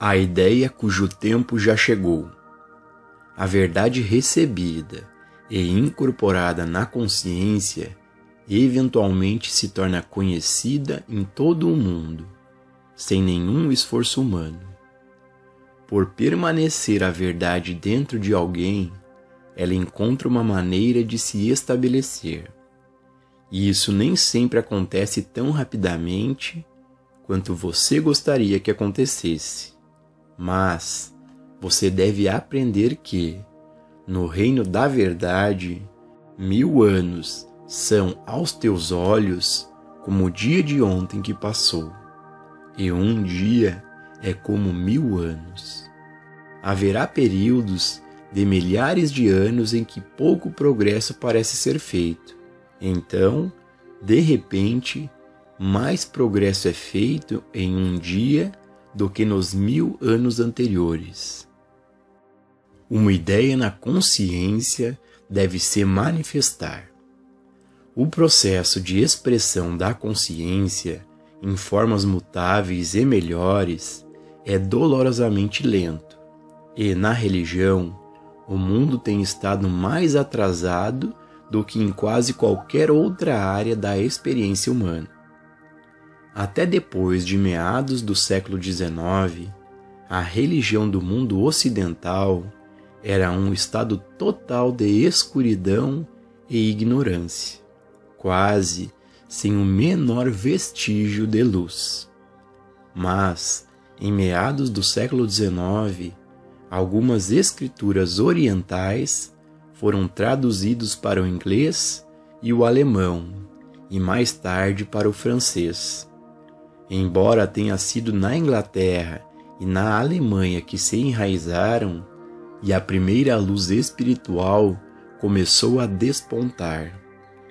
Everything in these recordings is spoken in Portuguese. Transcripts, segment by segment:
A ideia cujo tempo já chegou. A verdade recebida e incorporada na consciência eventualmente se torna conhecida em todo o mundo, sem nenhum esforço humano. Por permanecer a verdade dentro de alguém, ela encontra uma maneira de se estabelecer. E isso nem sempre acontece tão rapidamente quanto você gostaria que acontecesse. Mas você deve aprender que, no reino da verdade, 1000 anos são aos teus olhos como o dia de ontem que passou, e um dia é como 1000 anos. Haverá períodos de milhares de anos em que pouco progresso parece ser feito. Então, de repente, mais progresso é feito em um dia do que nos 1000 anos anteriores. Uma ideia na consciência deve se manifestar. O processo de expressão da consciência em formas mutáveis e melhores é dolorosamente lento, e na religião, o mundo tem estado mais atrasado do que em quase qualquer outra área da experiência humana. Até depois de meados do século XIX, a religião do mundo ocidental era um estado total de escuridão e ignorância, quase sem o menor vestígio de luz. Mas, em meados do século XIX, algumas escrituras orientais foram traduzidas para o inglês e o alemão, e mais tarde para o francês. Embora tenha sido na Inglaterra e na Alemanha que se enraizaram, e a primeira luz espiritual começou a despontar.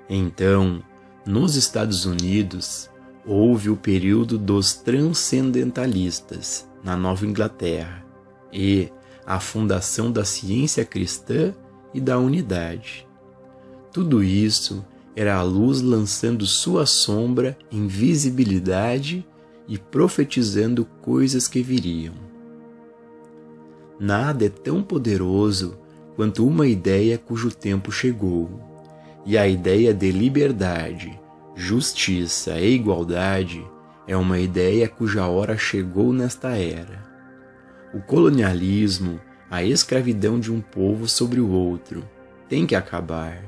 Então, nos Estados Unidos, houve o período dos transcendentalistas, na Nova Inglaterra, e a fundação da ciência cristã e da unidade. Tudo isso era a luz lançando sua sombra em visibilidade e profetizando coisas que viriam. Nada é tão poderoso quanto uma ideia cujo tempo chegou, e a ideia de liberdade, justiça e igualdade é uma ideia cuja hora chegou nesta era. O colonialismo, a escravidão de um povo sobre o outro, tem que acabar.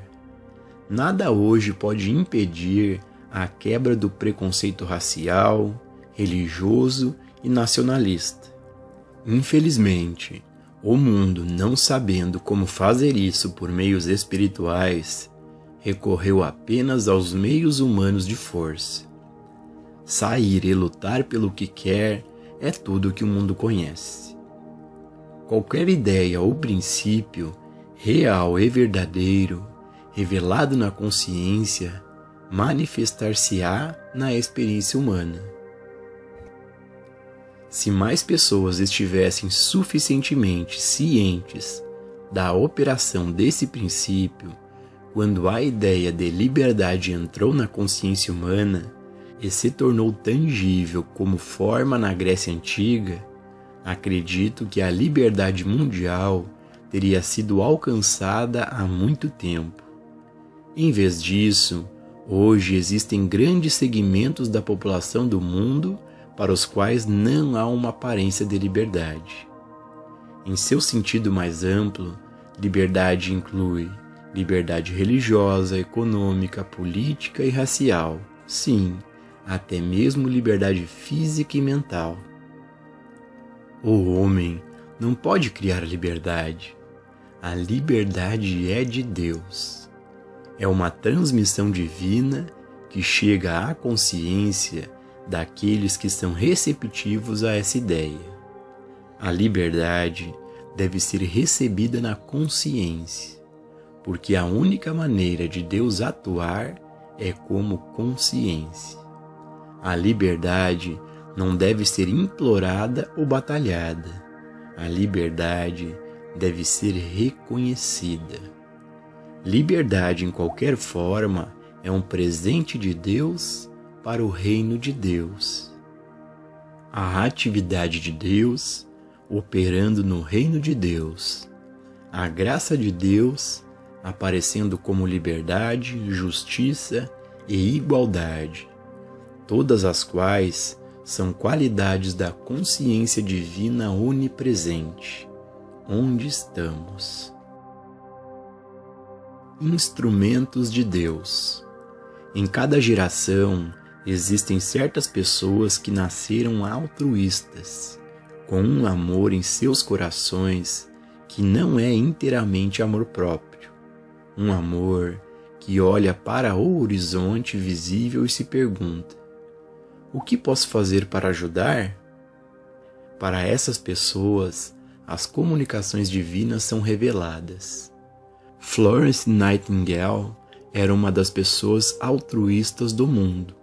Nada hoje pode impedir a quebra do preconceito racial, religioso e nacionalista. Infelizmente, o mundo, não sabendo como fazer isso por meios espirituais, recorreu apenas aos meios humanos de força. Sair e lutar pelo que quer é tudo o que o mundo conhece. Qualquer ideia ou princípio, real e verdadeiro, revelado na consciência, manifestar-se-á na experiência humana. Se mais pessoas estivessem suficientemente cientes da operação desse princípio, quando a ideia de liberdade entrou na consciência humana e se tornou tangível como forma na Grécia Antiga, acredito que a liberdade mundial teria sido alcançada há muito tempo. Em vez disso, hoje existem grandes segmentos da população do mundo para os quais não há uma aparência de liberdade. Em seu sentido mais amplo, liberdade inclui liberdade religiosa, econômica, política e racial. Sim, até mesmo liberdade física e mental. O homem não pode criar liberdade. A liberdade é de Deus. É uma transmissão divina que chega à consciência daqueles que são receptivos a essa ideia. A liberdade deve ser recebida na consciência, porque a única maneira de Deus atuar é como consciência. A liberdade não deve ser implorada ou batalhada. A liberdade deve ser reconhecida. Liberdade em qualquer forma é um presente de Deus para o reino de Deus. A atividade de Deus operando no reino de Deus. A graça de Deus aparecendo como liberdade, justiça e igualdade, todas as quais são qualidades da consciência divina onipresente, onde estamos. Instrumentos de Deus. Em cada geração existem certas pessoas que nasceram altruístas, com um amor em seus corações que não é inteiramente amor próprio. Um amor que olha para o horizonte visível e se pergunta: o que posso fazer para ajudar? Para essas pessoas, as comunicações divinas são reveladas. Florence Nightingale era uma das pessoas altruístas do mundo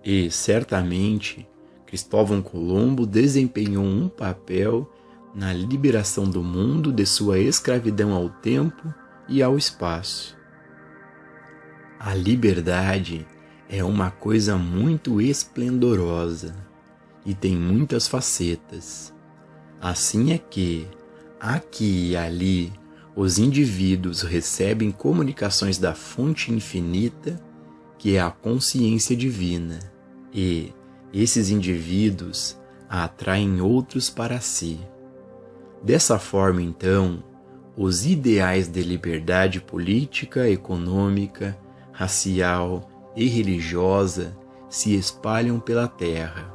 e, certamente, Cristóvão Colombo desempenhou um papel na liberação do mundo de sua escravidão ao tempo e ao espaço. A liberdade é uma coisa muito esplendorosa e tem muitas facetas. Assim é que, aqui e ali, os indivíduos recebem comunicações da fonte infinita, que é a consciência divina, e esses indivíduos atraem outros para si. Dessa forma, então, os ideais de liberdade política, econômica, racial e religiosa se espalham pela terra.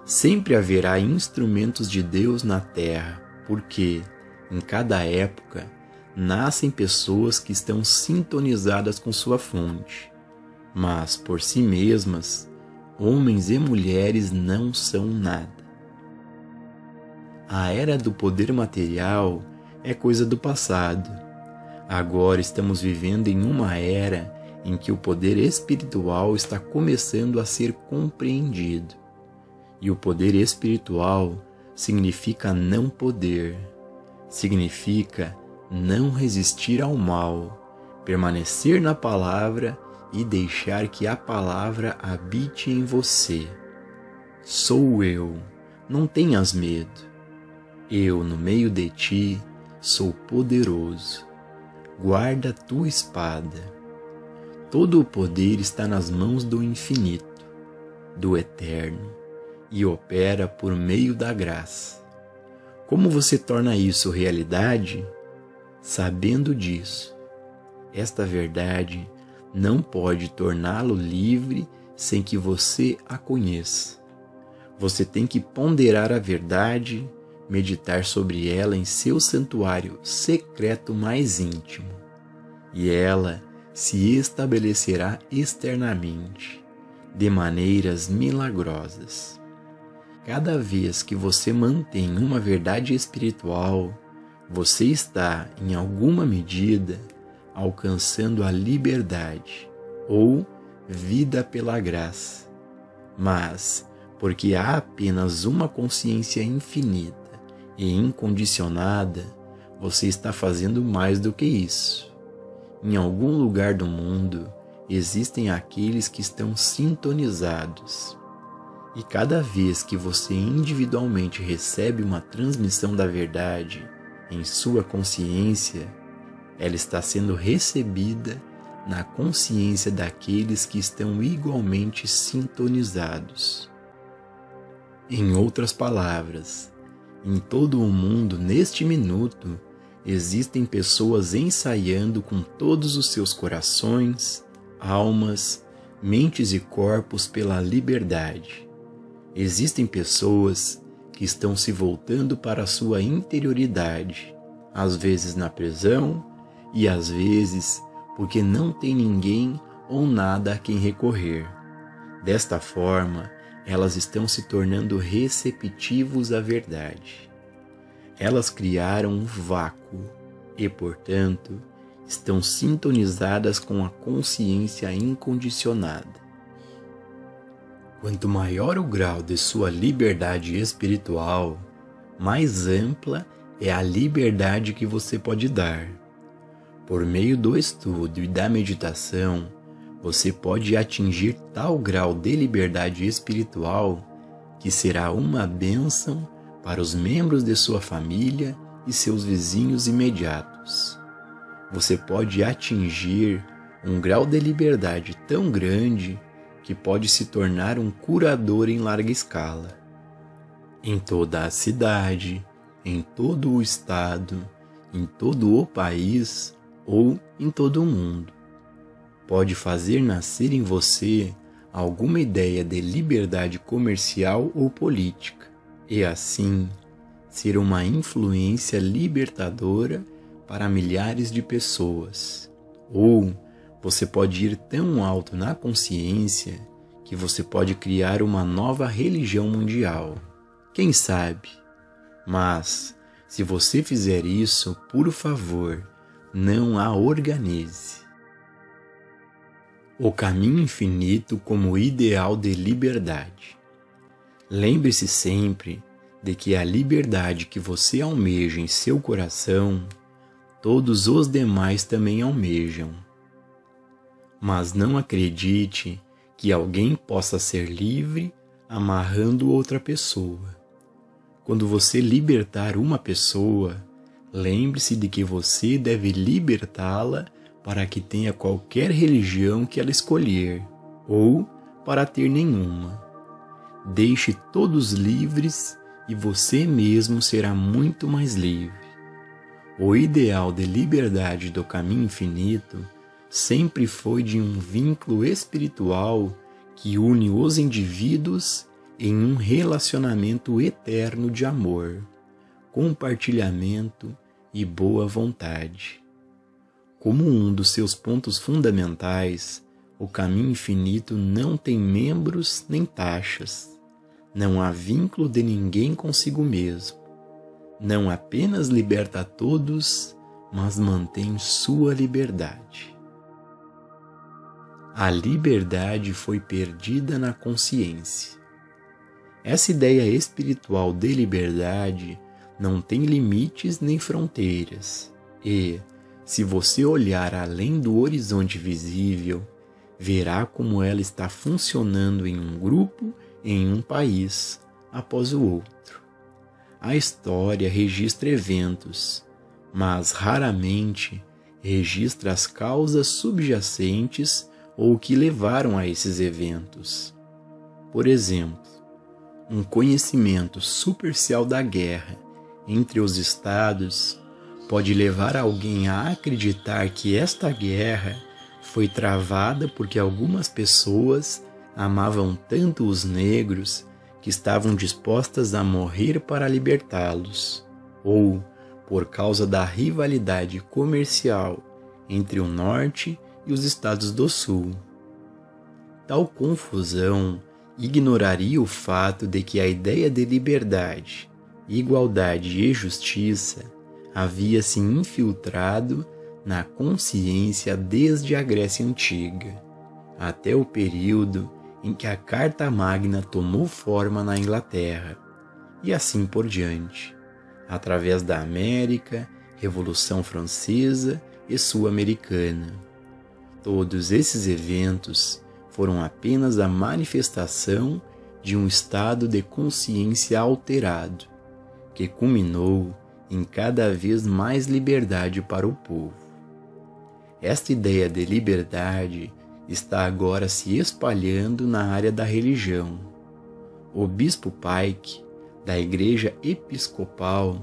Sempre haverá instrumentos de Deus na terra, porque, em cada época, nascem pessoas que estão sintonizadas com sua fonte. Mas, por si mesmas, homens e mulheres não são nada. A era do poder material é coisa do passado. Agora estamos vivendo em uma era em que o poder espiritual está começando a ser compreendido. E o poder espiritual significa não poder, significa não resistir ao mal, permanecer na palavra e deixar que a palavra habite em você. Sou eu, não tenhas medo. Eu, no meio de ti, sou poderoso. Guarda tua espada. Todo o poder está nas mãos do infinito, do eterno, e opera por meio da graça. Como você torna isso realidade? Sabendo disso. Esta verdade não pode torná-lo livre sem que você a conheça. Você tem que ponderar a verdade, meditar sobre ela em seu santuário secreto mais íntimo, e ela se estabelecerá externamente, de maneiras milagrosas. Cada vez que você mantém uma verdade espiritual, você está, em alguma medida, alcançando a liberdade, ou vida pela graça. Mas, porque há apenas uma consciência infinita e incondicionada, você está fazendo mais do que isso. Em algum lugar do mundo existem aqueles que estão sintonizados. E cada vez que você individualmente recebe uma transmissão da verdade em sua consciência, ela está sendo recebida na consciência daqueles que estão igualmente sintonizados. Em outras palavras, em todo o mundo, neste minuto, existem pessoas ensaiando com todos os seus corações, almas, mentes e corpos pela liberdade. Existem pessoas que estão se voltando para a sua interioridade, às vezes na prisão e às vezes porque não tem ninguém ou nada a quem recorrer. Desta forma, elas estão se tornando receptivos à verdade. Elas criaram um vácuo e, portanto, estão sintonizadas com a consciência incondicionada. Quanto maior o grau de sua liberdade espiritual, mais ampla é a liberdade que você pode dar. Por meio do estudo e da meditação, você pode atingir tal grau de liberdade espiritual que será uma bênção para os membros de sua família e seus vizinhos imediatos. Você pode atingir um grau de liberdade tão grande que pode se tornar um curador em larga escala. Em toda a cidade, em todo o estado, em todo o país ou em todo o mundo. Pode fazer nascer em você alguma ideia de liberdade comercial ou política, e assim ser uma influência libertadora para milhares de pessoas. Ou você pode ir tão alto na consciência que você pode criar uma nova religião mundial. Quem sabe? Mas, se você fizer isso, por favor, não a organize. O caminho infinito como ideal de liberdade. Lembre-se sempre de que a liberdade que você almeja em seu coração, todos os demais também almejam. Mas não acredite que alguém possa ser livre amarrando outra pessoa. Quando você libertar uma pessoa, lembre-se de que você deve libertá-la para que tenha qualquer religião que ela escolher, ou para ter nenhuma. Deixe todos livres e você mesmo será muito mais livre. O ideal de liberdade do caminho infinito sempre foi de um vínculo espiritual que une os indivíduos em um relacionamento eterno de amor, compartilhamento e boa vontade. Como um dos seus pontos fundamentais, o caminho infinito não tem membros nem taxas. Não há vínculo de ninguém consigo mesmo. Não apenas liberta a todos, mas mantém sua liberdade. A liberdade foi perdida na consciência. Essa ideia espiritual de liberdade não tem limites nem fronteiras e, se você olhar além do horizonte visível, verá como ela está funcionando em um grupo, em um país, após o outro. A história registra eventos, mas raramente registra as causas subjacentes ou que levaram a esses eventos. Por exemplo, um conhecimento superficial da guerra entre os estados pode levar alguém a acreditar que esta guerra foi travada porque algumas pessoas amavam tanto os negros que estavam dispostas a morrer para libertá-los, ou por causa da rivalidade comercial entre o Norte e os estados do Sul. Tal confusão ignoraria o fato de que a ideia de liberdade, igualdade e justiça havia se infiltrado na consciência desde a Grécia Antiga, até o período em que a Carta Magna tomou forma na Inglaterra, e assim por diante, através da América, Revolução Francesa e Sul-Americana. Todos esses eventos foram apenas a manifestação de um estado de consciência alterado, que culminou em cada vez mais liberdade para o povo. Esta ideia de liberdade está agora se espalhando na área da religião. O bispo Pike, da Igreja Episcopal,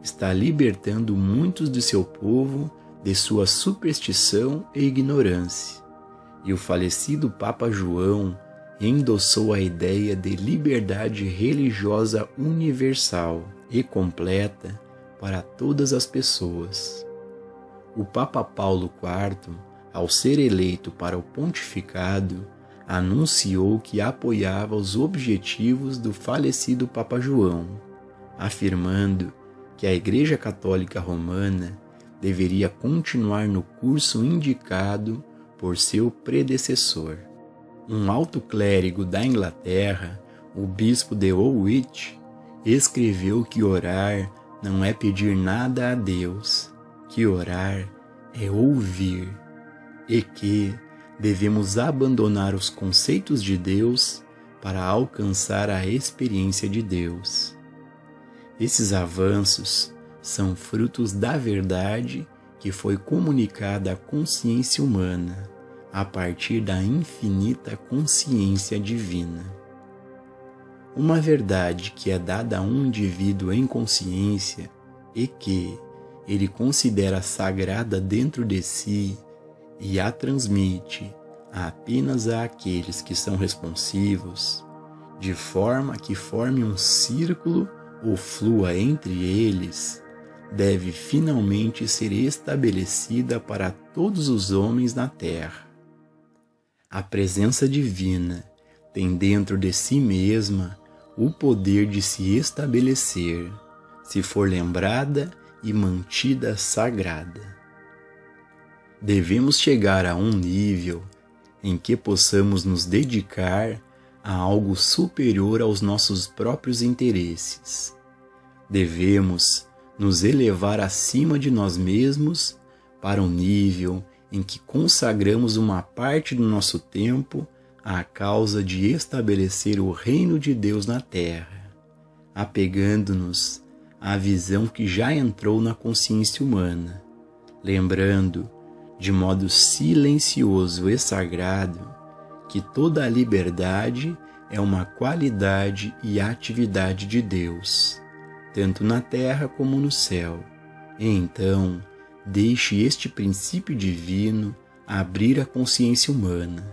está libertando muitos de seu povo de sua superstição e ignorância. E o falecido Papa João endossou a ideia de liberdade religiosa universal e completa para todas as pessoas. O Papa Paulo IV, ao ser eleito para o pontificado, anunciou que apoiava os objetivos do falecido Papa João, afirmando que a Igreja Católica Romana deveria continuar no curso indicado por seu predecessor. Um alto clérigo da Inglaterra, o bispo de Woolwich, escreveu que orar não é pedir nada a Deus, que orar é ouvir, e que devemos abandonar os conceitos de Deus para alcançar a experiência de Deus. Esses avanços são frutos da verdade que foi comunicada à consciência humana a partir da infinita consciência divina. Uma verdade que é dada a um indivíduo em consciência e que ele considera sagrada dentro de si e a transmite apenas àqueles que são responsivos, de forma que forme um círculo ou flua entre eles, deve finalmente ser estabelecida para todos os homens na terra. A presença divina tem dentro de si mesma o poder de se estabelecer, se for lembrada e mantida sagrada. Devemos chegar a um nível em que possamos nos dedicar a algo superior aos nossos próprios interesses. Devemos nos elevar acima de nós mesmos para um nível em que consagramos uma parte do nosso tempo à causa de estabelecer o reino de Deus na terra, apegando-nos à visão que já entrou na consciência humana, lembrando, de modo silencioso e sagrado, que toda a liberdade é uma qualidade e atividade de Deus, tanto na terra como no céu. E então, deixe este princípio divino abrir a consciência humana,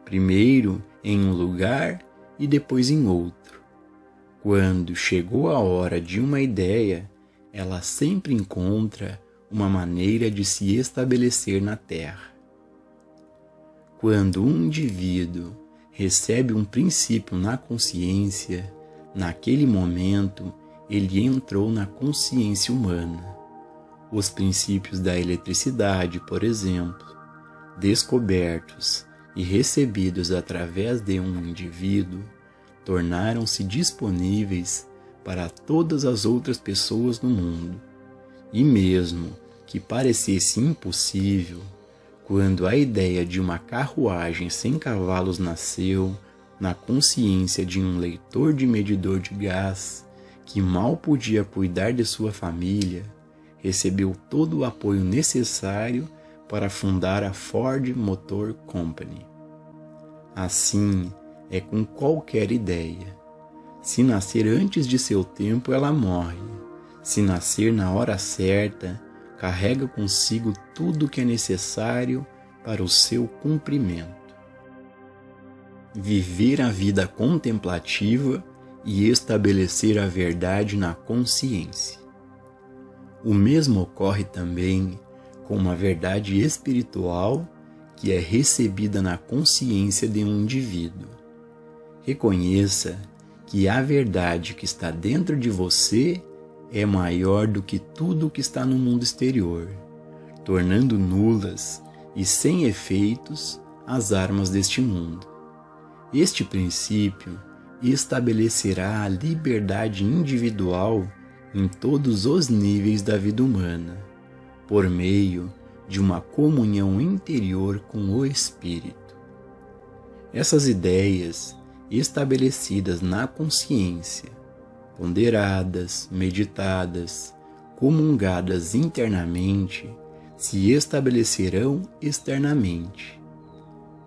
primeiro em um lugar e depois em outro. Quando chegou a hora de uma ideia, ela sempre encontra uma maneira de se estabelecer na Terra. Quando um indivíduo recebe um princípio na consciência, naquele momento ele entrou na consciência humana. Os princípios da eletricidade, por exemplo, descobertos e recebidos através de um indivíduo, tornaram-se disponíveis para todas as outras pessoas no mundo. E mesmo que parecesse impossível, quando a ideia de uma carruagem sem cavalos nasceu na consciência de um leitor de medidor de gás que mal podia cuidar de sua família, recebeu todo o apoio necessário para fundar a Ford Motor Company. Assim é com qualquer ideia. Se nascer antes de seu tempo, ela morre. Se nascer na hora certa, carrega consigo tudo o que é necessário para o seu cumprimento. Viver a vida contemplativa e estabelecer a verdade na consciência. O mesmo ocorre também com uma verdade espiritual que é recebida na consciência de um indivíduo. Reconheça que a verdade que está dentro de você é maior do que tudo o que está no mundo exterior, tornando nulas e sem efeitos as armas deste mundo. Este princípio estabelecerá a liberdade individual em todos os níveis da vida humana, por meio de uma comunhão interior com o Espírito. Essas ideias estabelecidas na consciência, ponderadas, meditadas, comungadas internamente, se estabelecerão externamente.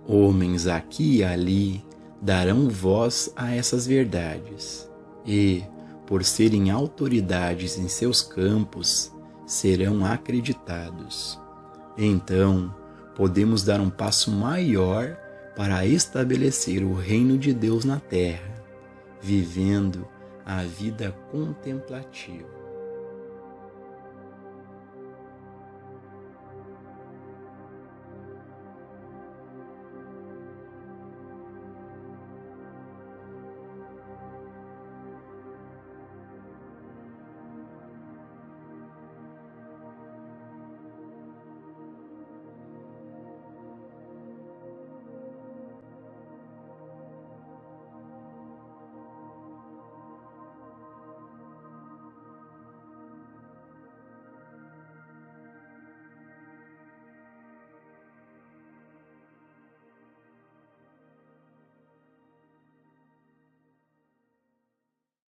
Homens aqui e ali darão voz a essas verdades e, por serem autoridades em seus campos, serão acreditados. Então, podemos dar um passo maior para estabelecer o reino de Deus na terra, vivendo a vida contemplativa.